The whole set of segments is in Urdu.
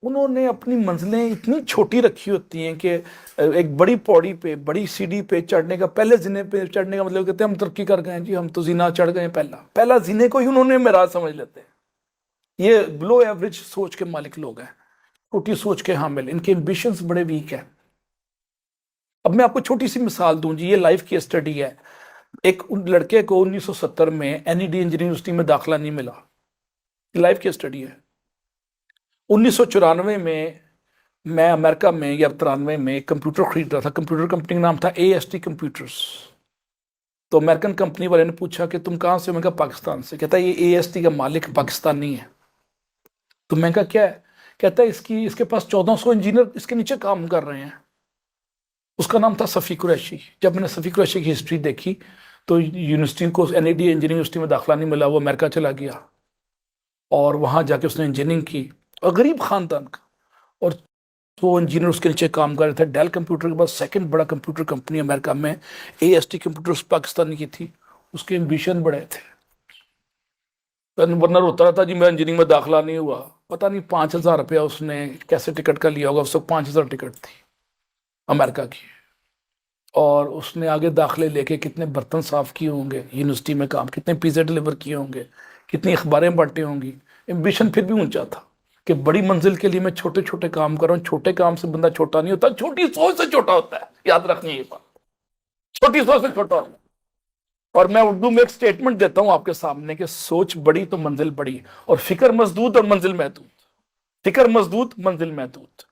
انہوں نے اپنی منزلیں اتنی چھوٹی رکھی ہوتی ہیں کہ ایک بڑی پوڑی پہ بڑی سیڑھی پہ چڑھنے کا، پہلے زینے پہ چڑھنے کا مطلب کہتے ہیں ہم ترقی کر گئے ہیں جی، ہم تو زینہ چڑھ گئے ہیں، پہلا زینے کو ہی انہوں نے معراج سمجھ لیتے ہیں۔ یہ بلو ایوریج سوچ کے مالک لوگ ہیں، چھوٹی سوچ کے حامل، ان کے ایمبیشنز بڑے ویک ہیں۔ اب میں آپ کو چھوٹی سی مثال دوں جی، یہ لائف کی اسٹڈی ہے۔ ایک لڑکے کو 1970 میں N E D engineering university میں داخلہ نہیں ملا، لائف کی اسٹڈی ہے۔ 1994 میں امریکہ میں یا 93 میں ایک کمپیوٹر خرید رہا تھا، کمپیوٹر کمپنی کا نام تھا AST کمپیوٹرز۔ تو امریکن کمپنی والے نے پوچھا کہ تم کہاں سے؟ میں کہا پاکستان سے۔ کہتا ہے یہ AST کا مالک پاکستانی ہے۔ تو میں کہا کیا ہے؟ کہتا ہے اس کے پاس 1400 انجینئر اس کے نیچے کام کر رہے ہیں۔ اس کا نام تھا صفی قریشی۔ جب میں نے صفی قریشی کی ہسٹری دیکھی تو یونیورسٹی کو NID انجینئرنگ یونیورسٹی میں داخلہ نہیں ملا، وہ امریکہ چلا گیا اور وہاں جا کے اس نے انجینئرنگ کی، اور غریب خاندان کا، اور وہ انجینئر اس کے نیچے کام کر رہے تھے۔ ڈیل کمپیوٹر کے بعد سیکنڈ بڑا کمپیوٹر کمپنی امریکہ میں AST کمپیوٹرز پاکستانی کی تھی۔ اس کے ایمبیشن بڑے تھے، ورنر ہوتا رہتا جی میں انجینئرنگ میں داخلہ نہیں ہوا، پتہ نہیں 5000 روپیہ اس نے کیسے ٹکٹ کا لیا ہوگا، اس وقت 5000 ٹکٹ تھی امریکہ کی، اور اس نے آگے داخلے لے کے کتنے برتن صاف کیے ہوں گے یونیورسٹی میں، کام کتنے پیزے ڈلیور کیے ہوں گے، کتنی اخباریں بانٹی ہوں گی۔ ایمبیشن پھر بھی اونچا تھا کہ بڑی منزل کے لیے میں چھوٹے چھوٹے کام کر رہا ہوں۔ چھوٹے کام سے بندہ چھوٹا نہیں ہوتا، چھوٹی سوچ سے چھوٹا ہوتا ہے، یاد رکھیں یہ بات، چھوٹی سوچ سے چھوٹا ہوتا ہے۔ اور میں اردو میں ایک سٹیٹمنٹ دیتا ہوں آپ کے سامنے کہ سوچ بڑی تو منزل بڑی، اور فکر مسدود اور منزل محدود، فکر مسدود منزل محدود۔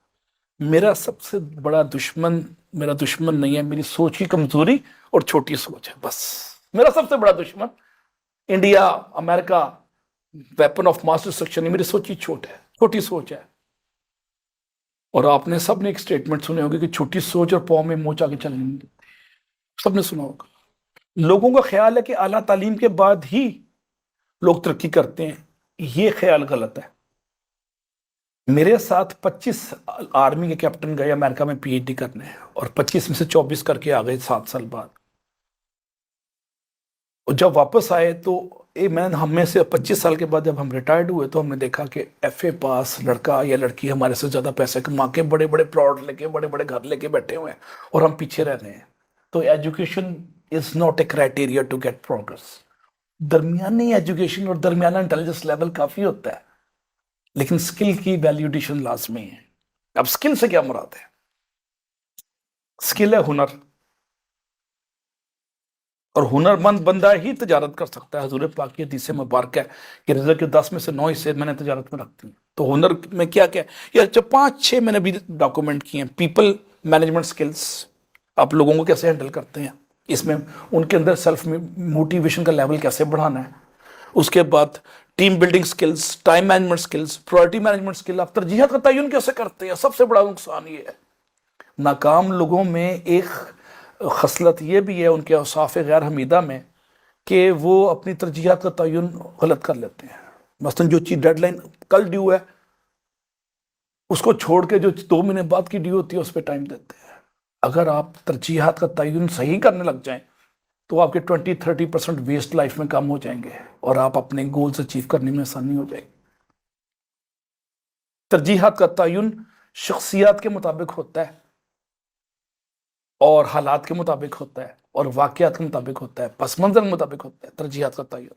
میرا سب سے بڑا دشمن میرا دشمن نہیں ہے میری سوچ کی کمزوری اور چھوٹی سوچ ہے، بس میرا سب سے بڑا دشمن India, America, weapon of mass destruction, میری سوچ کی چھوٹی سوچ ہے۔ اور آپ نے سب نے ایک سٹیٹمنٹ سنے ہوگی کہ چھوٹی سوچ اور پاؤں میں موچ آگے چلنے نہیں دیتی، سب نے سنا ہوگا۔ لوگوں کا خیال ہے کہ اعلیٰ تعلیم کے بعد ہی لوگ ترقی کرتے ہیں، یہ خیال غلط ہے۔ میرے ساتھ 25 آرمی کے کیپٹن گئے امریکہ میں PhD کرنے، اور 25 میں سے 24 کر کے آ گئے 7 سال بعد۔ اور جب واپس آئے تو ہم میں سے 25 سال کے بعد جب ہم ریٹائرڈ ہوئے تو ہم نے دیکھا کہ FA پاس لڑکا یا لڑکی ہمارے سے زیادہ پیسے کما کے بڑے بڑے پلاٹ لے کے بڑے بڑے گھر لے کے بیٹھے ہوئے ہیں، اور ہم پیچھے رہ گئے ہیں۔ تو education is not a criteria to get progress. درمیانی ایجوکیشن اور درمیانہ انٹیلیجنس لیول کافی ہوتا ہے، لیکن سکل کی ویلیوڈیشن لازمی ہے۔ اب سکل سے کیا مراد ہے؟ سکل ہے ہنر، اور ہنر مند بندہ ہی تجارت کر سکتا ہے۔ حضور پاک کی حدیث مبارک ہے کہ رزق کے 10 میں سے 9 حصے میں نے تجارت میں رکھتی ہوں۔ تو ہنر میں کیا یہ 5-6 میں نے بھی ڈاکومنٹ کیے ہیں۔ پیپل مینجمنٹ سکلز، آپ لوگوں کو کیسے ہینڈل کرتے ہیں، اس میں ان کے اندر سیلف موٹیویشن کا لیول کیسے بڑھانا ہے۔ اس کے بعد team building skills, time management skills, priority management skill, آپ ترجیحات کا تعین کیسے کرتے ہیں۔ سب سے بڑا نقصان یہ ہے، ناکام لوگوں میں ایک خصلت یہ بھی ہے ان کے اوصاف غیر حمیدہ میں کہ وہ اپنی ترجیحات کا تعین غلط کر لیتے ہیں۔ مثلا جو چیز ڈیڈ لائن کل ڈیو ہے، اس کو چھوڑ کے جو 2 مہینے بعد کی ڈیو ہوتی ہے اس پہ ٹائم دیتے ہیں۔ اگر آپ ترجیحات کا تعین صحیح کرنے لگ جائیں تو آپ کے 20-30% ویسٹ لائف میں کم ہو جائیں گے، اور آپ اپنے گولز اچیو کرنے میں آسانی ہو جائے گی۔ ترجیحات کا تعین شخصیات کے مطابق ہوتا ہے، اور حالات کے مطابق ہوتا ہے، اور واقعات کے مطابق ہوتا ہے، پس منظر کے مطابق ہوتا ہے ترجیحات کا تعین۔